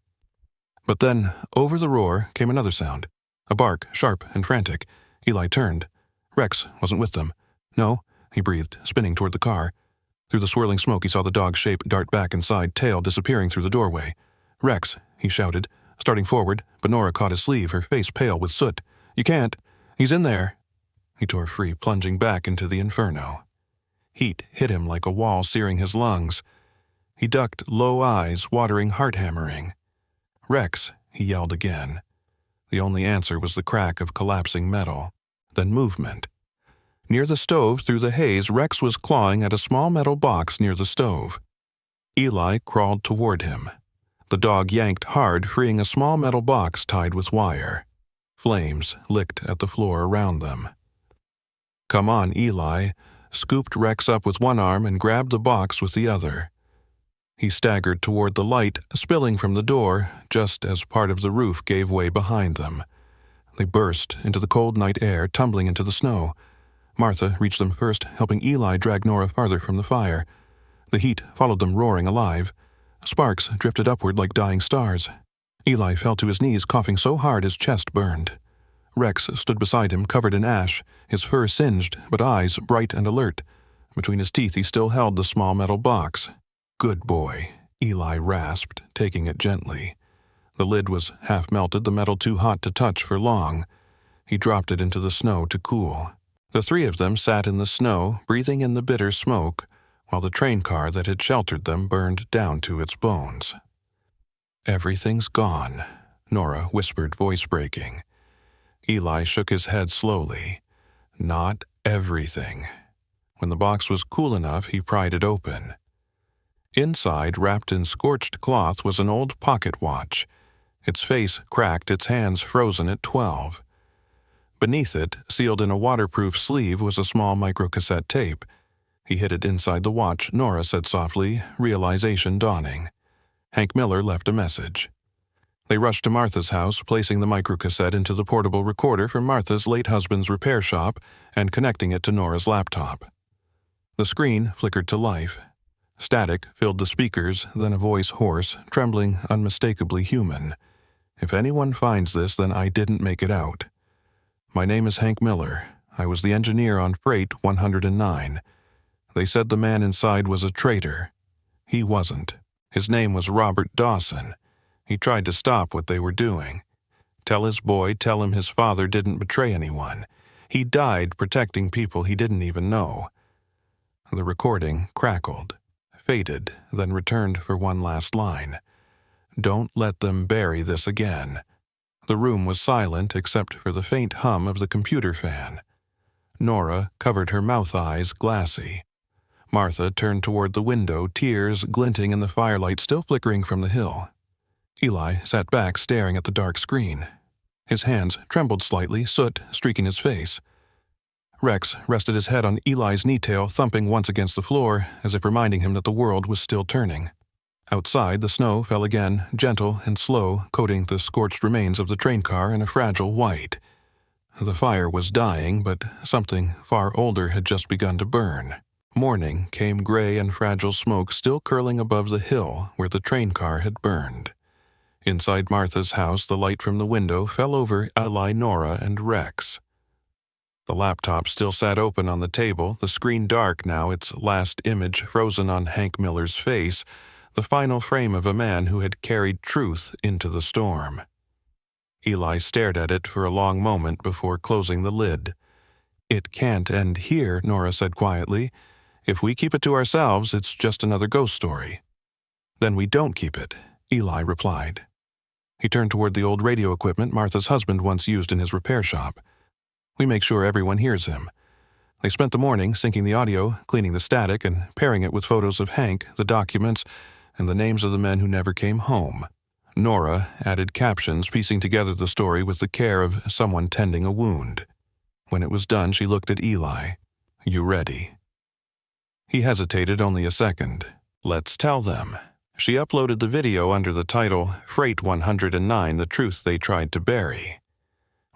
But then, over the roar, came another sound. A bark, sharp and frantic. Eli turned. Rex wasn't with them. No, he breathed, spinning toward the car. Through the swirling smoke, he saw the dog's shape dart back inside, tail disappearing through the doorway. Rex, he shouted, starting forward, but Nora caught his sleeve, her face pale with soot. You can't. He's in there. He tore free, plunging back into the inferno. Heat hit him like a wall, searing his lungs. He ducked, low eyes watering, heart hammering. "Rex," he yelled again. The only answer was the crack of collapsing metal. Then movement. Near the stove, through the haze, Rex was clawing at a small metal box near the stove. Eli crawled toward him. The dog yanked hard, freeing a small metal box tied with wire. Flames licked at the floor around them. "Come on," Eli scooped Rex up with one arm and grabbed the box with the other. He staggered toward the light, spilling from the door, just as part of the roof gave way behind them. They burst into the cold night air, tumbling into the snow. Martha reached them first, helping Eli drag Nora farther from the fire. The heat followed them, roaring alive. Sparks drifted upward like dying stars. Eli fell to his knees, coughing so hard his chest burned. Rex stood beside him, covered in ash, his fur singed, but eyes bright and alert. Between his teeth he still held the small metal box. "Good boy," Eli rasped, taking it gently. The lid was half melted, the metal too hot to touch for long. He dropped it into the snow to cool. The three of them sat in the snow, breathing in the bitter smoke, while the train car that had sheltered them burned down to its bones. "Everything's gone," Nora whispered, voice breaking. Eli shook his head slowly. "Not everything." When the box was cool enough, he pried it open. Inside, wrapped in scorched cloth, was an old pocket watch. Its face cracked, its hands frozen at 12. Beneath it, sealed in a waterproof sleeve, was a small microcassette tape. He hid it inside the watch, Nora said softly, realization dawning. Hank Miller left a message. They rushed to Martha's house, placing the microcassette into the portable recorder from Martha's late husband's repair shop and connecting it to Nora's laptop. The screen flickered to life. Static filled the speakers, then a voice hoarse, trembling, unmistakably human. "If anyone finds this, then I didn't make it out. My name is Hank Miller. I was the engineer on Freight 109. They said the man inside was a traitor. He wasn't. His name was Robert Dawson. He tried to stop what they were doing. Tell his boy, tell him his father didn't betray anyone. He died protecting people he didn't even know." The recording crackled, faded, then returned for one last line. "Don't let them bury this again." The room was silent except for the faint hum of the computer fan. Nora covered her mouth eyes, glassy. Martha turned toward the window, tears glinting in the firelight still flickering from the hill. Eli sat back, staring at the dark screen. His hands trembled slightly, soot streaking his face. Rex rested his head on Eli's knee-tail, thumping once against the floor, as if reminding him that the world was still turning. Outside, the snow fell again, gentle and slow, coating the scorched remains of the train car in a fragile white. The fire was dying, but something far older had just begun to burn. Morning came, gray and fragile smoke still curling above the hill where the train car had burned. Inside Martha's house, the light from the window fell over Eli, Nora, and Rex. The laptop still sat open on the table, the screen dark now, its last image frozen on Hank Miller's face, the final frame of a man who had carried truth into the storm. Eli stared at it for a long moment before closing the lid. "It can't end here," Nora said quietly. "If we keep it to ourselves, it's just another ghost story." "Then we don't keep it," Eli replied. He turned toward the old radio equipment Martha's husband once used in his repair shop. "We make sure everyone hears him." They spent the morning syncing the audio, cleaning the static, and pairing it with photos of Hank, the documents, and the names of the men who never came home. Nora added captions, piecing together the story with the care of someone tending a wound. When it was done, she looked at Eli. "You ready?" He hesitated only a second. "Let's tell them." She uploaded the video under the title, Freight 109, The Truth They Tried to Bury.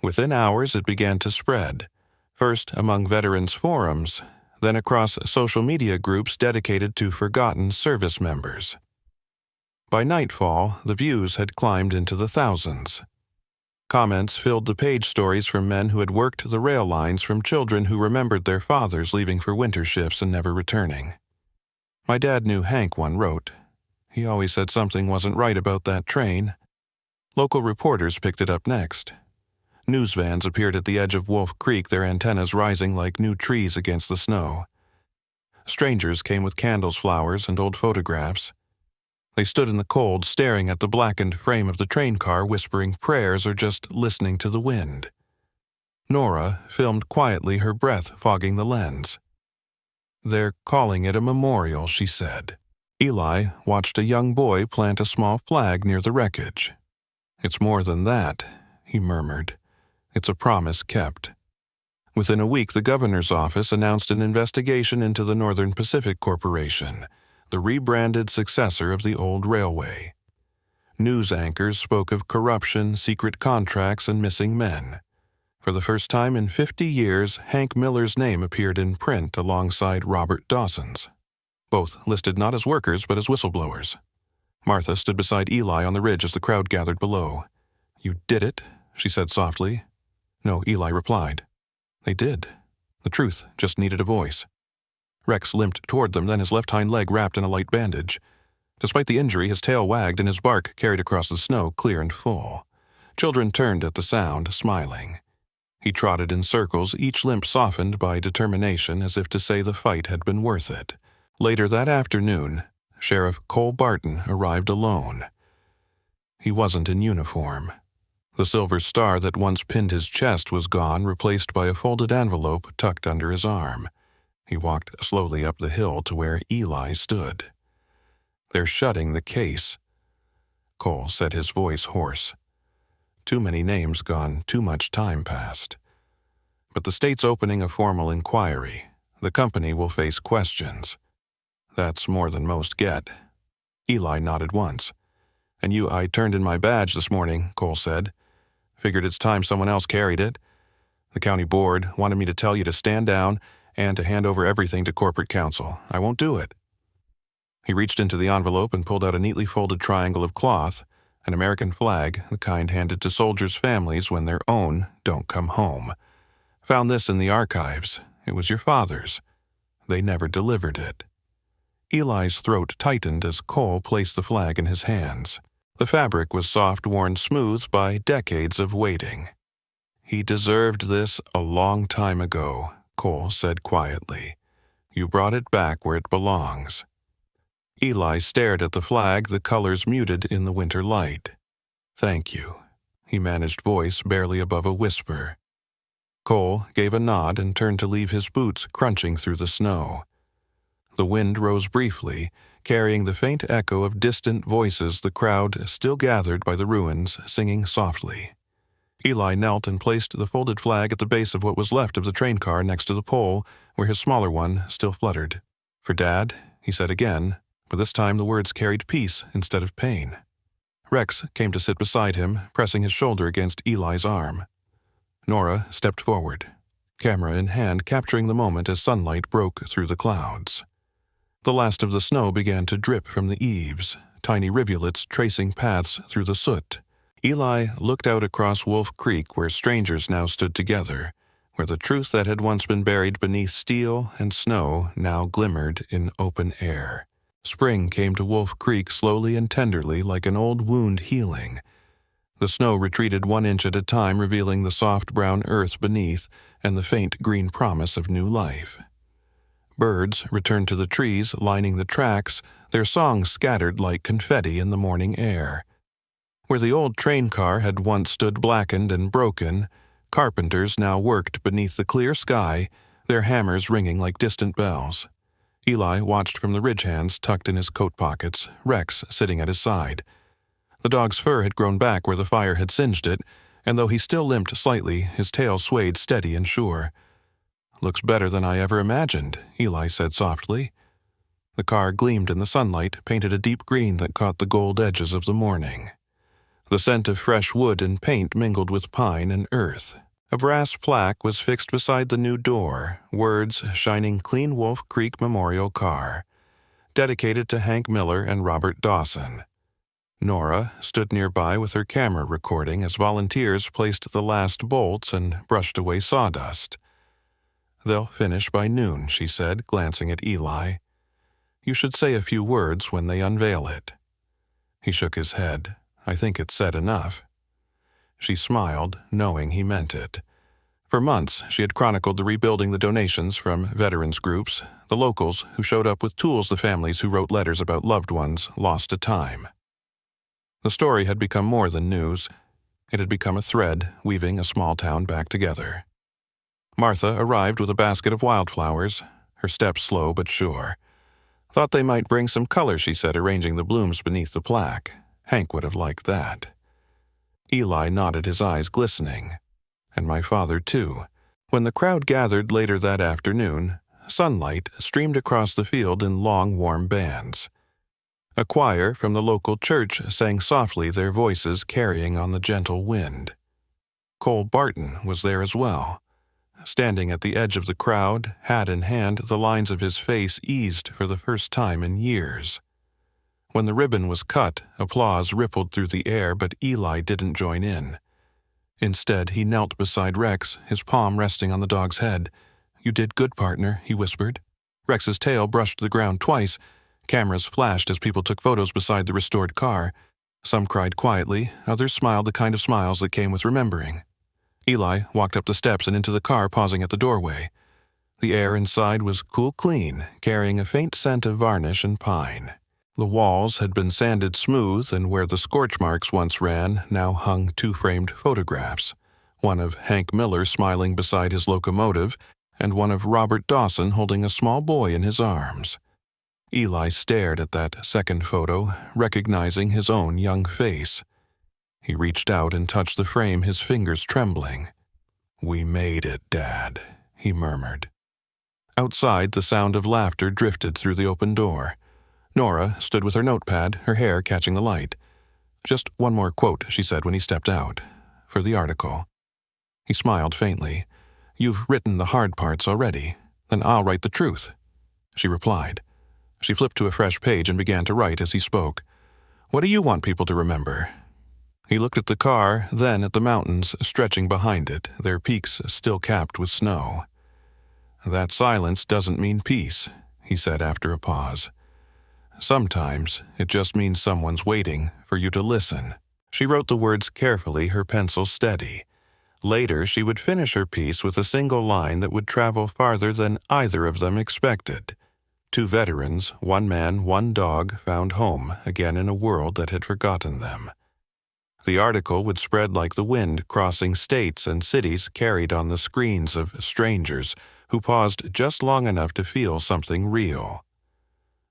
Within hours, it began to spread, first among veterans' forums, then across social media groups dedicated to forgotten service members. By nightfall, the views had climbed into the thousands. Comments filled the page, stories from men who had worked the rail lines, from children who remembered their fathers leaving for winter shifts and never returning. "My dad knew Hank," one wrote. "He always said something wasn't right about that train." Local reporters picked it up next. News vans appeared at the edge of Wolf Creek, their antennas rising like new trees against the snow. Strangers came with candles, flowers, and old photographs. They stood in the cold, staring at the blackened frame of the train car, whispering prayers or just listening to the wind. Nora filmed quietly, her breath fogging the lens. "They're calling it a memorial," she said. Eli watched a young boy plant a small flag near the wreckage. "It's more than that," he murmured. "It's a promise kept." Within a week, the governor's office announced an investigation into the Northern Pacific Corporation, the rebranded successor of the old railway. News anchors spoke of corruption, secret contracts, and missing men. For the first time in 50 years, Hank Miller's name appeared in print alongside Robert Dawson's. Both listed not as workers but as whistleblowers. Martha stood beside Eli on the ridge as the crowd gathered below. "You did it," she said softly. "No," Eli replied. "They did. The truth just needed a voice." Rex limped toward them, then his left hind leg wrapped in a light bandage. Despite the injury, his tail wagged and his bark carried across the snow, clear and full. Children turned at the sound, smiling. He trotted in circles, each limp softened by determination, as if to say the fight had been worth it. Later that afternoon, Sheriff Cole Barton arrived alone. He wasn't in uniform. The silver star that once pinned his chest was gone, replaced by a folded envelope tucked under his arm. He walked slowly up the hill to where Eli stood. "They're shutting the case," Cole said, his voice hoarse. "Too many names gone, too much time passed. But the state's opening a formal inquiry. The company will face questions. That's more than most get." Eli nodded once. "And I turned in my badge this morning," Cole said. "Figured it's time someone else carried it. The county board wanted me to tell you to stand down and to hand over everything to corporate counsel. I won't do it." He reached into the envelope and pulled out a neatly folded triangle of cloth, an American flag, the kind handed to soldiers' families when their own don't come home. "Found this in the archives. It was your father's. They never delivered it." Eli's throat tightened as Cole placed the flag in his hands. The fabric was soft, worn smooth by decades of waiting. "He deserved this a long time ago," Cole said quietly. "You brought it back where it belongs." Eli stared at the flag, the colors muted in the winter light. "Thank you," he managed, voice barely above a whisper. Cole gave a nod and turned to leave his boots crunching through the snow. The wind rose briefly, carrying the faint echo of distant voices, the crowd still gathered by the ruins, singing softly. Eli knelt and placed the folded flag at the base of what was left of the train car next to the pole, where his smaller one still fluttered. "For Dad," he said again, but this time the words carried peace instead of pain. Rex came to sit beside him, pressing his shoulder against Eli's arm. Nora stepped forward, camera in hand, capturing the moment as sunlight broke through the clouds. The last of the snow began to drip from the eaves, tiny rivulets tracing paths through the soot. Eli looked out across Wolf Creek, where strangers now stood together, where the truth that had once been buried beneath steel and snow now glimmered in open air. Spring came to Wolf Creek slowly and tenderly, like an old wound healing. The snow retreated 1 inch at a time, revealing the soft brown earth beneath and the faint green promise of new life. Birds returned to the trees lining the tracks, their songs scattered like confetti in the morning air. Where the old train car had once stood blackened and broken, carpenters now worked beneath the clear sky, their hammers ringing like distant bells. Eli watched from the ridge hands tucked in his coat pockets, Rex sitting at his side. The dog's fur had grown back where the fire had singed it, and though he still limped slightly, his tail swayed steady and sure. "Looks better than I ever imagined," Eli said softly. The car gleamed in the sunlight, painted a deep green that caught the gold edges of the morning. The scent of fresh wood and paint mingled with pine and earth. A brass plaque was fixed beside the new door, words shining clean Wolf Creek Memorial Car, dedicated to Hank Miller and Robert Dawson. Nora stood nearby with her camera recording as volunteers placed the last bolts and brushed away sawdust. "They'll finish by noon," she said, glancing at Eli. "You should say a few words when they unveil it." He shook his head. "I think it's said enough." She smiled, knowing he meant it. For months, she had chronicled the rebuilding, the donations from veterans groups, the locals who showed up with tools, the families who wrote letters about loved ones lost to time. The story had become more than news. It had become a thread weaving a small town back together. Martha arrived with a basket of wildflowers, her steps slow but sure. Thought they might bring some color, she said, arranging the blooms beneath the plaque. Hank would have liked that. Eli nodded, his eyes glistening. And my father, too. When the crowd gathered later that afternoon, sunlight streamed across the field in long, warm bands. A choir from the local church sang softly, their voices carrying on the gentle wind. Cole Barton was there as well. Standing at the edge of the crowd, hat in hand, the lines of his face eased for the first time in years. When the ribbon was cut, applause rippled through the air, but Eli didn't join in. Instead, he knelt beside Rex, his palm resting on the dog's head. "You did good, partner," he whispered. Rex's tail brushed the ground twice. Cameras flashed as people took photos beside the restored car. Some cried quietly, others smiled, the kind of smiles that came with remembering. Eli walked up the steps and into the car, pausing at the doorway. The air inside was cool clean, carrying a faint scent of varnish and pine. The walls had been sanded smooth, and where the scorch marks once ran now hung two framed photographs, one of Hank Miller smiling beside his locomotive, and one of Robert Dawson holding a small boy in his arms. Eli stared at that second photo, recognizing his own young face. He reached out and touched the frame, his fingers trembling. "We made it, Dad," he murmured. Outside, the sound of laughter drifted through the open door. Nora stood with her notepad, her hair catching the light. "Just one more quote," she said when he stepped out, "for the article." He smiled faintly. "You've written the hard parts already. Then I'll write the truth," she replied. She flipped to a fresh page and began to write as he spoke. "What do you want people to remember?" He looked at the car, then at the mountains stretching behind it, their peaks still capped with snow. "That silence doesn't mean peace," he said after a pause. "Sometimes it just means someone's waiting for you to listen." She wrote the words carefully, her pencil steady. Later, she would finish her piece with a single line that would travel farther than either of them expected. Two veterans, one man, one dog, found home again in a world that had forgotten them. The article would spread like the wind, crossing states and cities, carried on the screens of strangers who paused just long enough to feel something real.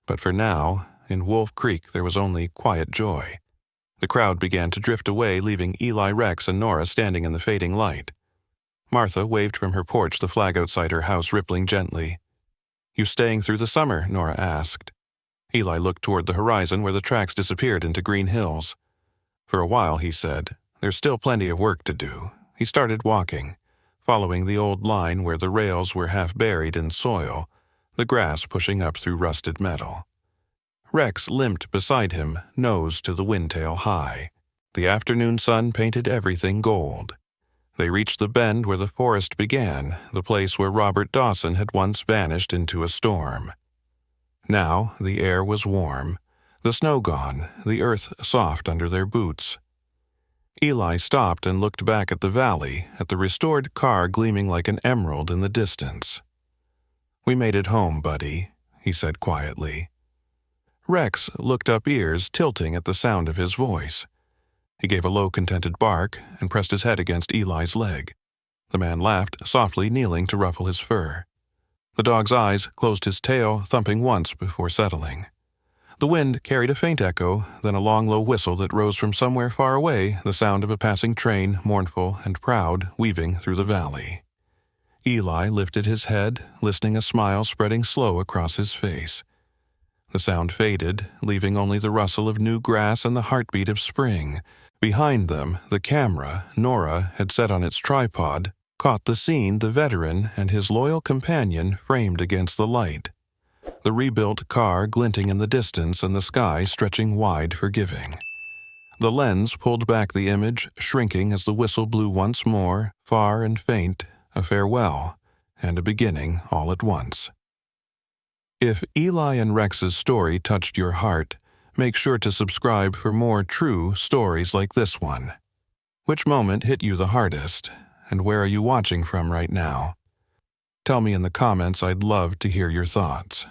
But for now, in Wolf Creek, there was only quiet joy. The crowd began to drift away, leaving Eli, Rex, and Nora standing in the fading light. Martha waved from her porch, the flag outside her house rippling gently. "You staying through the summer?" Nora asked. Eli looked toward the horizon where the tracks disappeared into green hills. "For a while," he said. "There's still plenty of work to do." He started walking, following the old line where the rails were half buried in soil, the grass pushing up through rusted metal. Rex limped beside him, nose to the windtail high. The afternoon sun painted everything gold. They reached the bend where the forest began, the place where Robert Dawson had once vanished into a storm. Now the air was warm, the snow gone, the earth soft under their boots. Eli stopped and looked back at the valley, at the restored car gleaming like an emerald in the distance. "We made it home, buddy," he said quietly. Rex looked up, ears tilting at the sound of his voice. He gave a low, contented bark and pressed his head against Eli's leg. The man laughed softly, kneeling to ruffle his fur. The dog's eyes closed, his tail thumping once before settling. The wind carried a faint echo, then a long, low whistle that rose from somewhere far away, the sound of a passing train, mournful and proud, weaving through the valley. Eli lifted his head, listening, a smile spreading slow across his face. The sound faded, leaving only the rustle of new grass and the heartbeat of spring. Behind them, the camera Nora had set on its tripod caught the scene, the veteran and his loyal companion framed against the light. The rebuilt car glinting in the distance and the sky stretching wide, forgiving. The lens pulled back the image, shrinking as the whistle blew once more, far and faint, a farewell and a beginning all at once. If Eli and Rex's story touched your heart, make sure to subscribe for more true stories like this one. Which moment hit you the hardest? and where are you watching from right now? Tell me in the comments, I'd love to hear your thoughts.